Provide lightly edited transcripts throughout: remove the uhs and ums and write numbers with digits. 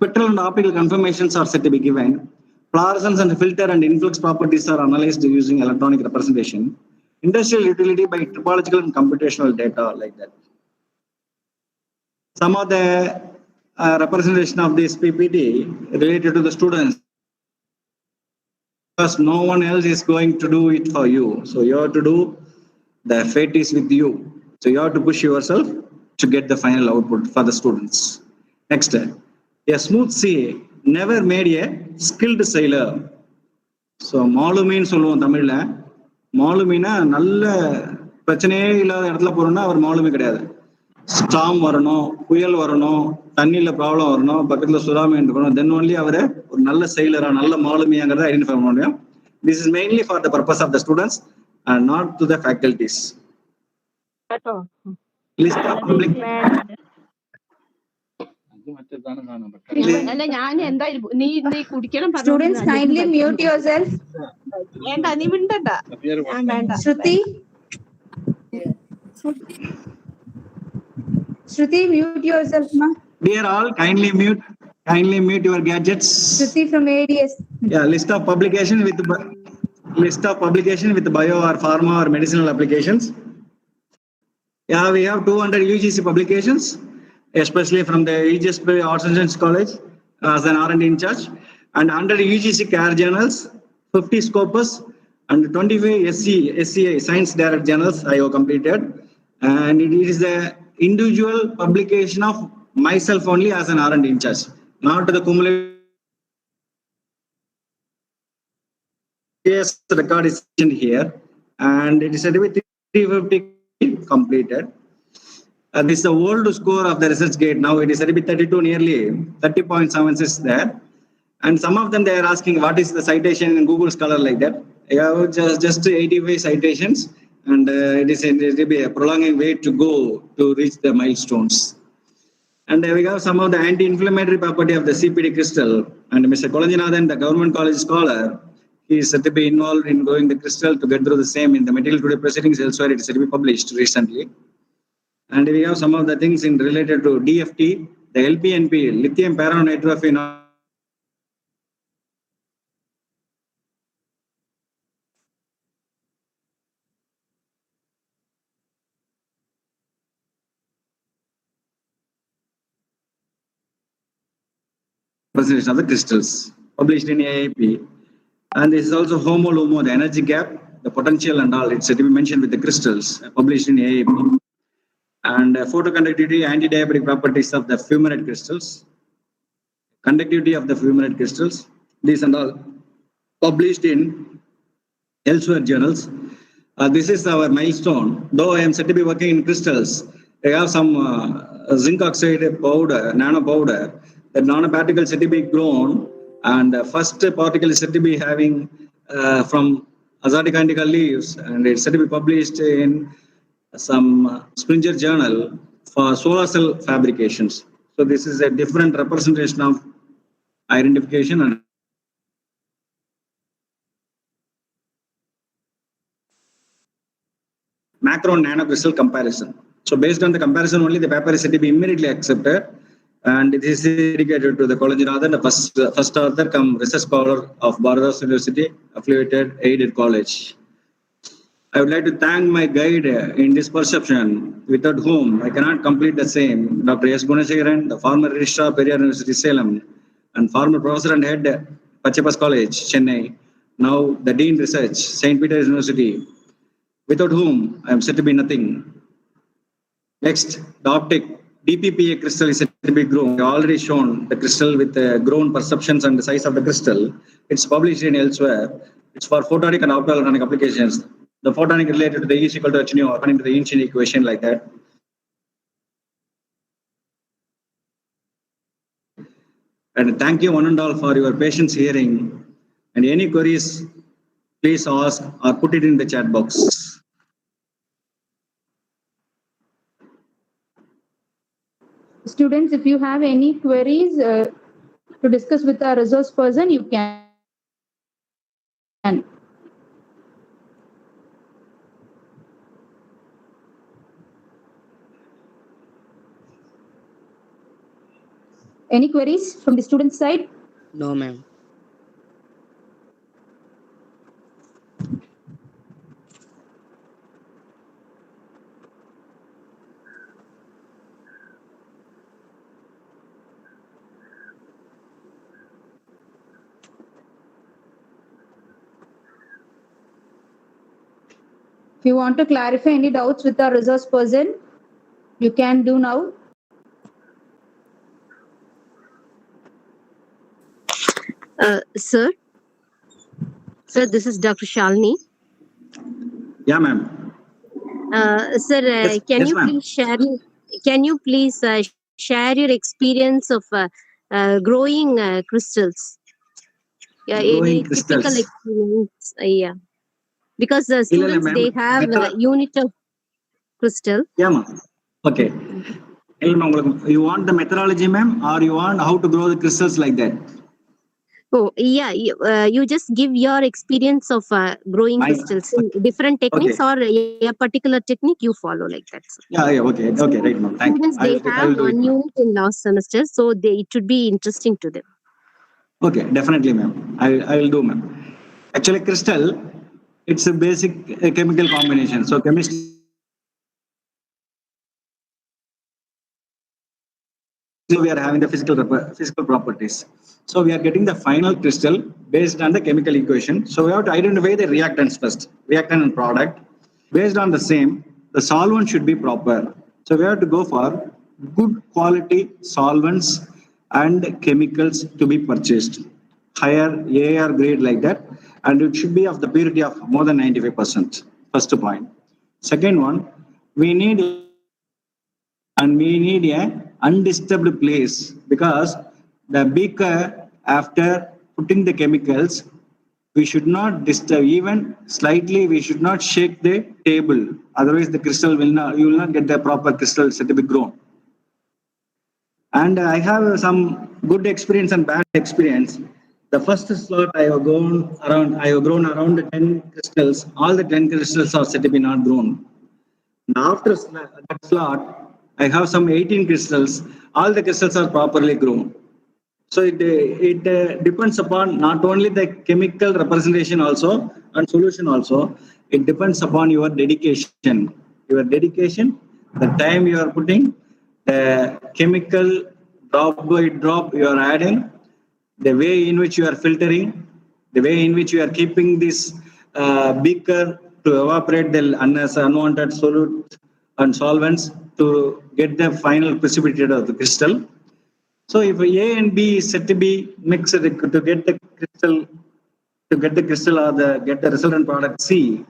Spectral and optical confirmations are said to be given. Fluorescence and filter and influx properties are analyzed using electronic representation. Industrial utility by topological and computational data like that. Some of the representation of this PPT related to the students, because no one else is going to do it for you. So you have to do, the fate is with you. So you have to push yourself to get the final output for the students. Next, a smooth sea never made a skilled sailor. So மாலுமின்னு சொல்லுவோம் தமிழ்ல. மாலுமின்னா நல்ல பிரச்சனையே இல்லாத இடத்துல போறோம்னா அவர் மாலுமி கிடையாது. ஸ்டாம் வரணும், புயல் வரணும், தண்ணியில ப்ராப்ளம் வரணும், பக்கத்துல சுறாமி இருக்கணும், தென் ஒன்லி அவரை ஒரு நல்ல செயலரா நல்ல மாலுமியாங்கிறத ஐடென்டிஃபை பண்ண முடியும். This is mainly for the purpose of the students and not to the faculties. List of public Students, kindly mute yourself. Shruti, mute yourself, ma. Dear all, kindly mute your gadgets. Shruti from ADS. Yeah, list of publication with bio or pharma or medicinal applications. Yeah, we have 200 UGC publications, especially from the EGS Arts and Science College as an R&D in charge, and 100 UGC CARE journals, 50 Scopus, and 25 SCI Science Direct journals I have completed. And it is the individual publication of myself only as an R&D in charge, not the cumulative record is here, and it is said to be 350 completed. This is the old score of the research gate. Now it is said to be 32, nearly 30.76 there. And some of them they are asking what is the citation in Google Scholar like that. I have just 85 citations, and it is said to be a prolonging way to go to reach the milestones. And we have some of the anti-inflammatory property of the CPD crystal. And Mr. Kolanjanathan, the government college scholar, he is said to be involved in growing the crystal to get through the same in the material today proceedings elsewhere. It is said to be published recently. And we have some of the things in related to DFT, the LPNP, lithium pyranotrophy. Presentation of the crystals published in AIP. And this is also HOMO-LUMO, the energy gap, the potential and all. It's said to be mentioned with the crystals published in AIP. And photoconductivity, anti-diabetic properties of the fumarate crystals, conductivity of the fumarate crystals, these and all published in elsewhere journals. This is our milestone. Though I am said to be working in crystals, I have some zinc oxide powder, nano powder. The nanoparticle is said to be grown, and the first particle is said to be having from azotic indica leaves, and it's said to be published in some Springer journal for solar cell fabrications. So this is a different representation of identification and macro and nano crystal comparison. So based on the comparison only, the paper is said to be immediately accepted, and it is dedicated to the Kolanjanathan, the first author come research scholar of Bharat University affiliated aided college. I would like to thank my guide in this perception, without whom I cannot complete the same, Dr. S. Gunasekaran, the former registrar of Periyar University, Salem, and former professor and head Pachapas College, Chennai, now the Dean Research, St. Peter's University, without whom I am said to be nothing. Next, the optic DPPA crystal is said to be grown. I already shown the crystal with the grown perceptions and the size of the crystal. It's published in elsewhere. It's for photonic and optoelectronic applications. The photonic related to the E is equal to h nu according to the Einstein equation like that. And thank you one and all for your patience hearing. And any queries, please ask or put it in the chat box. Students, if you have any queries to discuss with our resource person, you can. Any queries from the student side? No, ma'am. If you want to clarify any doubts with our resource person, you can do now. Sir, this is Dr. Shalini. Yeah, ma'am. Sir, Yes, can yes, you ma'am. please share? Can you please share your experience of growing crystals? Yeah, Growing any typical crystals. experience? Yeah, because Illala, students ma'am. they have a Method. unit of crystal. Yeah, ma'am. Okay. You want the methodology, ma'am, or you want how to grow the crystals like that? Oh, yeah, you just give your experience of growing My crystals in different okay. techniques or a particular technique you follow like that. Sir. Yeah, yeah, okay, okay, right, ma'am. Thank you. Students they I have will do it, one ma'am. unit in last semester, so it should be interesting to them. Okay, definitely, ma'am. I will do, ma'am. Actually, crystal, it's a basic chemical combination. So chemistry we are having the physical properties. So we are getting the final crystal based on the chemical equation. So we have to identify the reactants first, reactant and product. Based on the same, the solvent should be proper. So we have to go for good quality solvents and chemicals to be purchased. Higher AR grade like that, and it should be of the purity of more than 95%. First point. Second one, we need and we need a undisturbed place because the beaker after putting the chemicals we should not disturb even slightly, we should not shake the table, otherwise the crystal will not, you will not get the proper crystal set to be grown. And I have some good experience and bad experience. The first slot I have grown around 10 crystals, all the 10 crystals are said to be not grown. After that slot, I have some 18 crystals. All the crystals are properly grown. So it depends upon not only the chemical representation also and solution also. It depends upon your dedication. Your dedication, the time you are putting, the chemical drop by drop you are adding, the way in which you are filtering, the way in which you are keeping this beaker to evaporate the unwanted solute and solvents to get the final precipitate of the crystal. So if A and B is said to be mixed to get the crystal or get the resultant product C,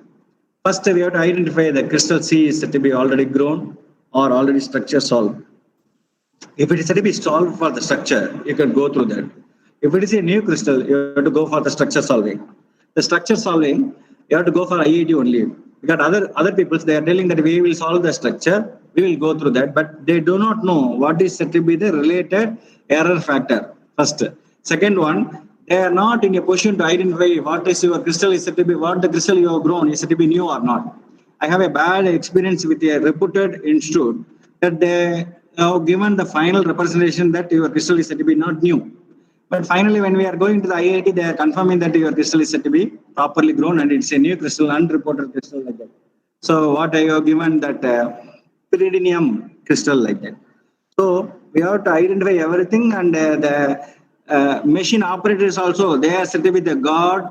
first we have to identify the crystal C is said to be already grown or already structure solved. If it is said to be solved for the structure, you can go through that. If it is a new crystal, you have to go for the structure solving. The structure solving, you have to go for IET only. Because other people, they are telling that we will solve the structure, we will go through that, but they do not know what is said to be the related error factor. First. Second one, they are not in a position to identify what is your crystal is said to be, what the crystal you have grown is said to be new or not. I have a bad experience with a reputed institute that they have given the final representation that your crystal is said to be not new. But finally, when we are going to the IIT, they are confirming that your crystal is said to be properly grown and it's a new crystal, unreported crystal like that. So what I have given that pyridinium crystal like that. So we have to identify everything, and the machine operators also, they are said to be the god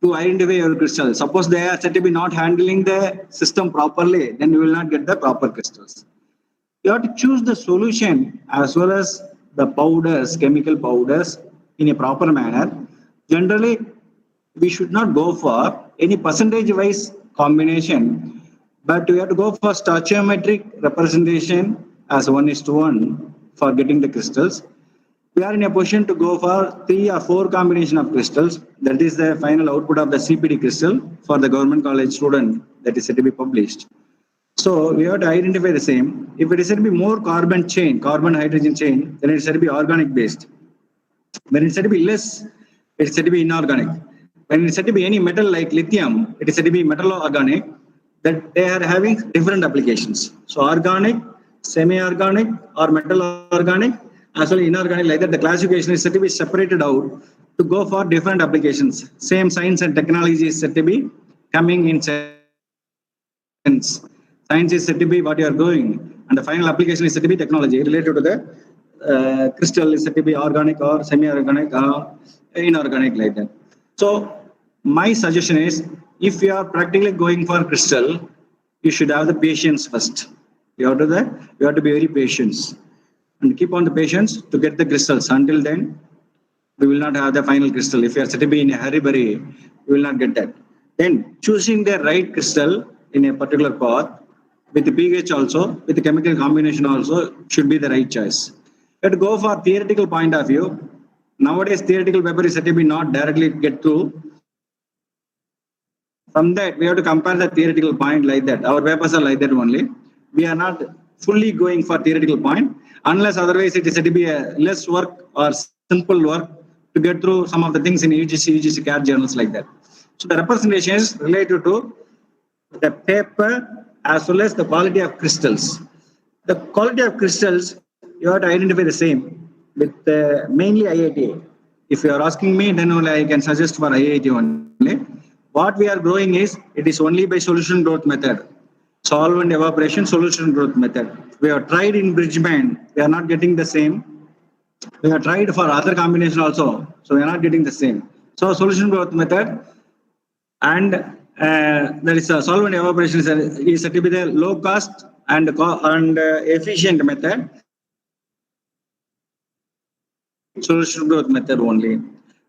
to identify your crystal. Suppose they are said to be not handling the system properly, then you will not get the proper crystals. You have to choose the solution as well as the powders, chemical powders in a proper manner. Generally, we should not go for any percentage wise combination, but we have to go for stoichiometric representation as 1:1 for getting the crystals. We are in a position to go for 3 or 4 combination of crystals. That is the final output of the CPD crystal for the government college student that is said to be published. So we have to identify the same. If it is said to be more carbon chain, carbon hydrogen chain, then it's said to be organic based. When it's said to be less, it's said to be inorganic. When it's said to be any metal like lithium, it is said to be metal organic, that they are having different applications. So organic, semi-organic, or metal organic, as well inorganic, like that. The classification is said to be separated out to go for different applications. Same science and technology is said to be coming in sense. Science is said to be what you are doing, and the final application is said to be technology related to the crystal is said to be organic or semi-organic or inorganic, like that. So my suggestion is, if you are practically going for crystal, you should have the patience first. You have to be very patient and keep on the patience to get the crystals. Until then, we will not have the final crystal. If you are set to be in a hurry, you will not get that. Then choosing the right crystal in a particular path with the pH also, with the chemical combination also, should be the right choice. But go for theoretical point of view. Nowadays, theoretical paper is said to be not directly get through. From that, we have to compare the theoretical point like that. Our papers are like that only. We are not fully going for theoretical point, unless otherwise it is said to be a less work or simple work to get through some of the things in UGC CAT journals, like that. So the representation is related to the paper as well as the quality of crystals. The quality of crystals, you have to identify the same with mainly IITA. If you are asking me, then only I can suggest for IIT only. What we are growing is, it is only by solution growth method. Solvent evaporation, solution growth method. We have tried in Bridgman, we are not getting the same. We have tried for other combination also, so we are not getting the same. So solution growth method, and there is a solvent evaporation is said to be the low cost and efficient method. Solution growth method only.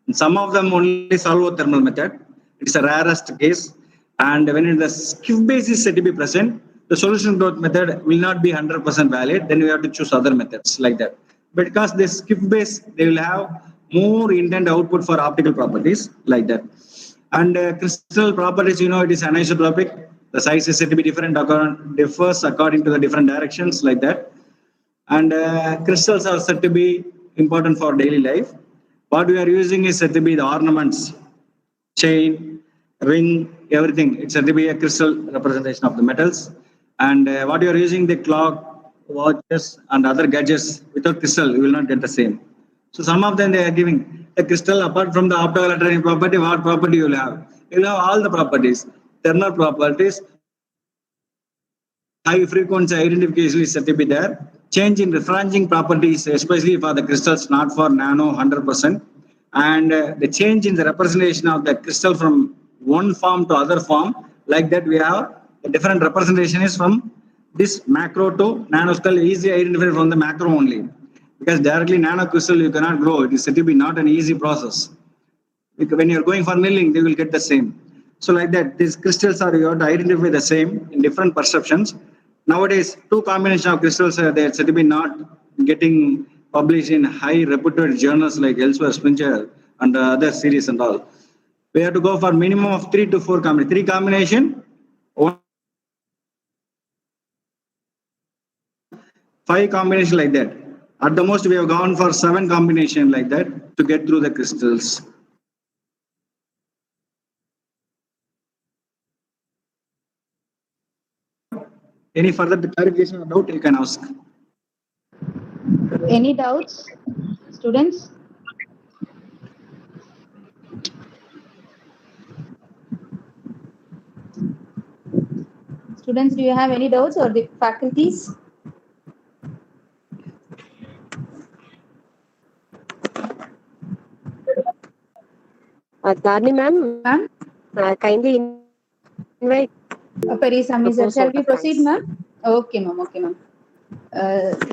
And some of them only solvothermal method. It's a rarest case. And when the skiff base is said to be present, the solution growth method will not be 100% valid. Then we have to choose other methods, like that. Because the skiff base, they will have more intent output for optical properties, like that. And crystal properties, it is anisotropic. The size is said to be different, differs according to the different directions, like that. And crystals are said to be important for daily life. What we are using is said to be the ornaments, chain, ring, everything. It's said to be a crystal representation of the metals. And what you are using, the clock, watches, and other gadgets, without crystal, you will not get the same. So some of them they are giving a crystal apart from the optoelectronic property. What property you will have? You will have all the properties, thermal properties. High frequency identification is said to be there. Change in referencing properties, especially for the crystals, not for nano 100%. And the change in the representation of the crystal from one form to other form, like that we have a different representation is from this macro to nanoscale, easy identified from the macro only. Because directly nano crystal you cannot grow. It is said to be not an easy process. Because when you're going for milling, they will get the same. So like that, these crystals are, you have to identify the same in different perceptions. Nowadays, two combination of crystals are there, said to be not getting published in high reputed journals like Elsewhere, Springer, and other series and all. We have to go for minimum of 3 to 4 combination. 3 combination, 5 combination, like that. At the most, we have gone for 7 combination, like that, to get through the crystals. Any further clarification or doubt you can ask? Any doubts, students? Students, do you have any doubts, or the faculties? Dharni ma'am, Ma'am? kindly invite. Perisami sir, shall we proceed, ma'am? Okay, ma'am. Okay, ma'am.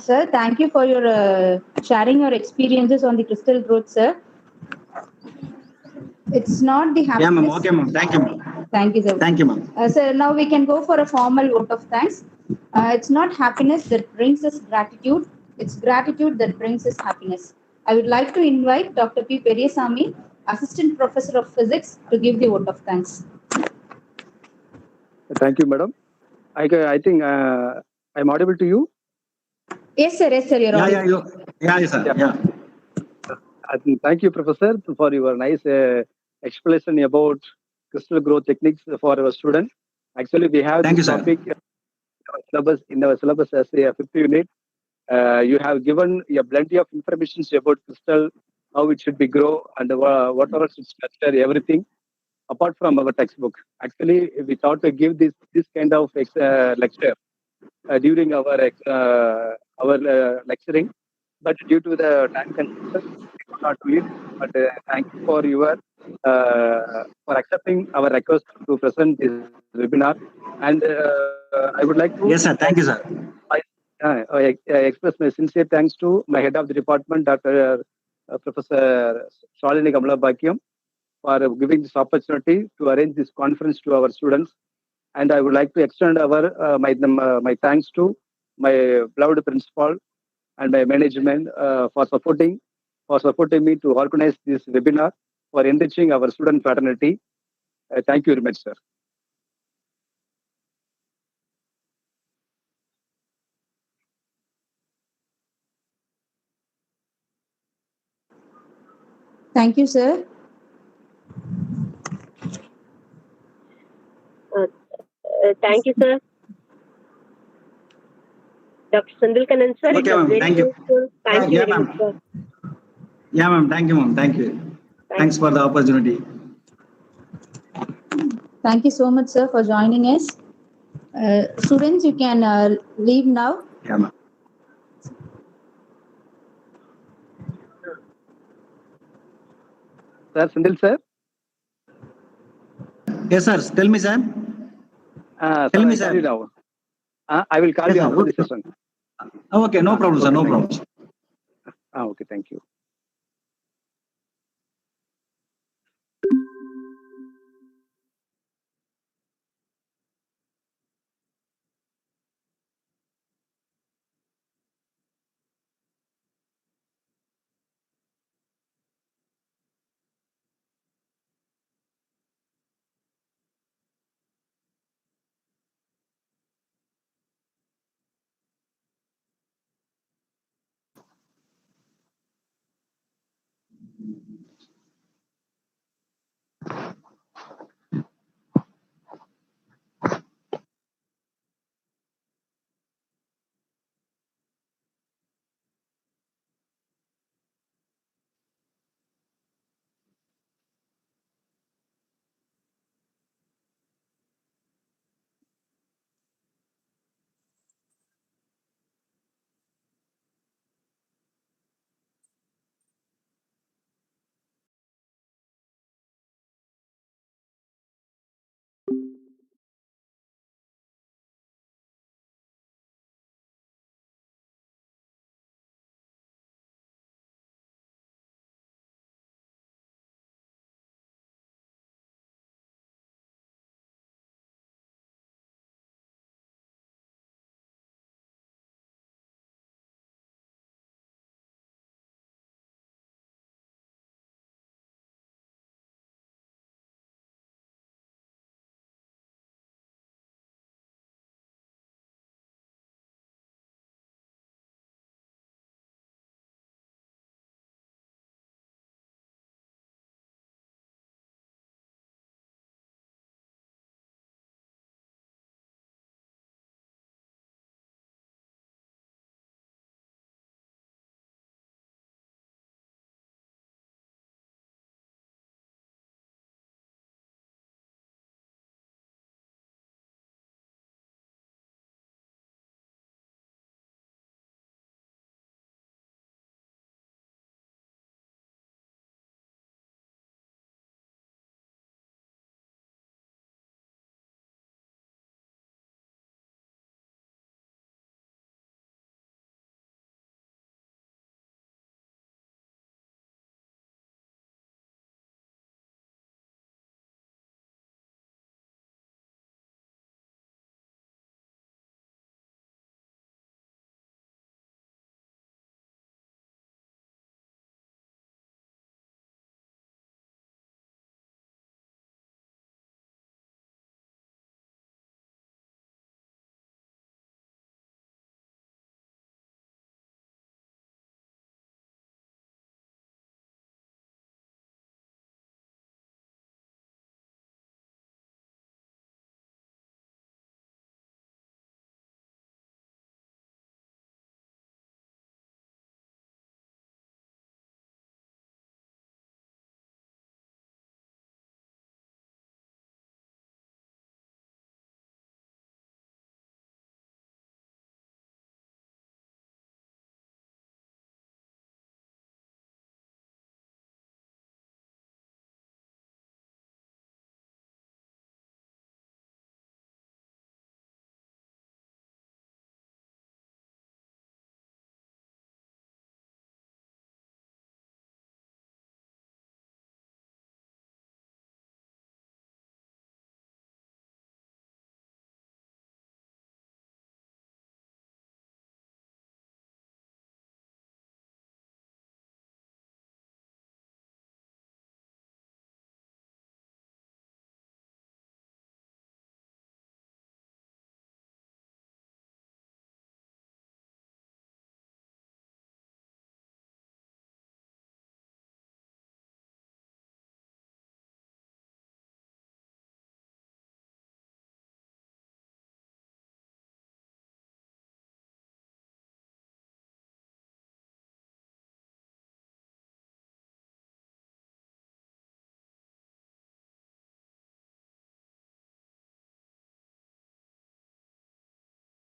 Sir, thank you for your sharing your experiences on the crystal growth, sir. It's not the happiness. Yeah, ma'am. Okay, ma'am. Thank you, ma'am. Thank you, sir. Thank you, ma'am. Sir, now we can go for a formal vote of thanks. It's not happiness that brings us gratitude. It's gratitude that brings us happiness. I would like to invite Dr. P. Periyasamy, Assistant Professor of Physics, to give the vote of thanks. Thank you, madam. I think I'm audible to you. Yes, sir. Yes, sir. You're audible. Yeah, sir. Yeah. Thank you, Professor, for your nice explanation about crystal growth techniques for our students. Actually, we have Thank this you, sir. topic in our syllabus as a 5th unit. You have given a plenty of information about crystal, how it should be grow, and whatever its structure, everything apart from our textbook. Actually, we thought to give this kind of lecture during our lecturing, but due to the time constraints, we could not do it. But thank you for your for accepting our request to present this webinar. And I would like to Yes, sir. Thank you, sir. express my sincere thanks to my head of the department, Dr. Professor Shalini Kamala for giving this opportunity to arrange this conference to our students. And I would like to extend my thanks to my beloved principal and my management for supporting me to organize this webinar for enriching our student fraternity. Thank you very much, sir. Thank you, sir. Thank you, sir. Dr. Sandilkanan, sir, it Okay, was ma'am. very Thank you. useful. Thank you Yeah, very ma'am. much, sir. Yeah, ma'am. Thank you, ma'am. Thank you. Thanks for the opportunity. Thank you so much, sir, for joining us. Students, you can leave now. Yeah, ma'am. Sir, Sindil, sir. Yes, sir. Tell me, sir. Sir, Tell me, I call sir. you now. I will call Yes, you sir. after the session. Okay, no problem, sir. Okay, No thank problem. you. Okay, thank you.